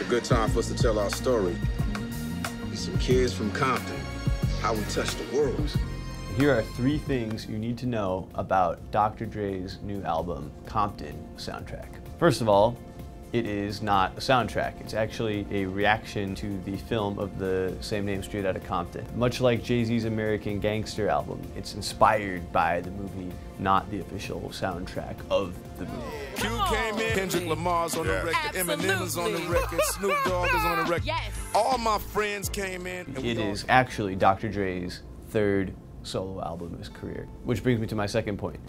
It's a good time for us to tell our story. Some kids from Compton, how we touched the world. Here are 3 things you need to know about Dr. Dre's new album, Compton soundtrack. First of all, it is not a soundtrack. It's actually a reaction to the film of the same name, Straight Outta Compton. Much like Jay-Z's American Gangster album, it's inspired by the movie, not the official soundtrack of the movie. Q came in, Kendrick Lamar's on the record, Eminem is on the record, Snoop Dogg is on the record. Yes. All my friends came in. It is actually Dr. Dre's 3rd solo album of his career. Which brings me to my second point.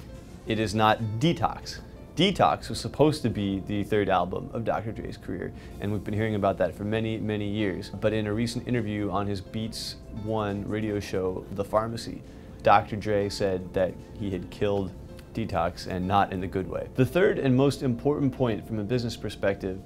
It is not Detox. Detox was supposed to be the 3rd album of Dr. Dre's career, and we've been hearing about that for many, many years. But in a recent interview on his Beats One radio show, The Pharmacy, Dr. Dre said that he had killed Detox, and not in the good way. The 3rd and most important point from a business perspective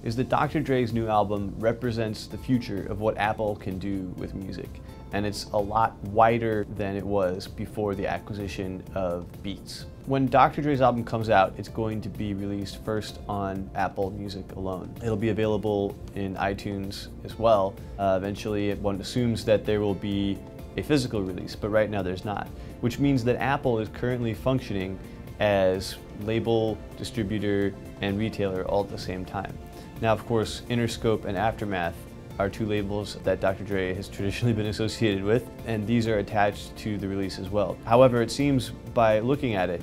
is that Dr. Dre's new album represents the future of what Apple can do with music. And it's a lot wider than it was before the acquisition of Beats. When Dr. Dre's album comes out, it's going to be released first on Apple Music alone. It'll be available in iTunes as well. Eventually, one assumes that there will be a physical release, but right now there's not. Which means that Apple is currently functioning as label, distributor, and retailer all at the same time. Now, of course, Interscope and Aftermath are 2 labels that Dr. Dre has traditionally been associated with, and these are attached to the release as well. However, it seems by looking at it,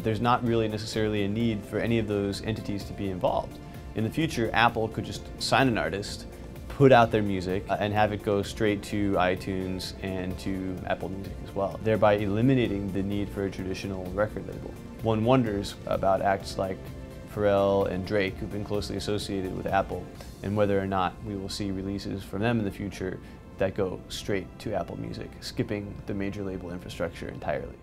there's not really necessarily a need for any of those entities to be involved. In the future, Apple could just sign an artist, put out their music, and have it go straight to iTunes and to Apple Music as well, thereby eliminating the need for a traditional record label. One wonders about acts like Pharrell and Drake, who've been closely associated with Apple, and whether or not we will see releases from them in the future that go straight to Apple Music, skipping the major label infrastructure entirely.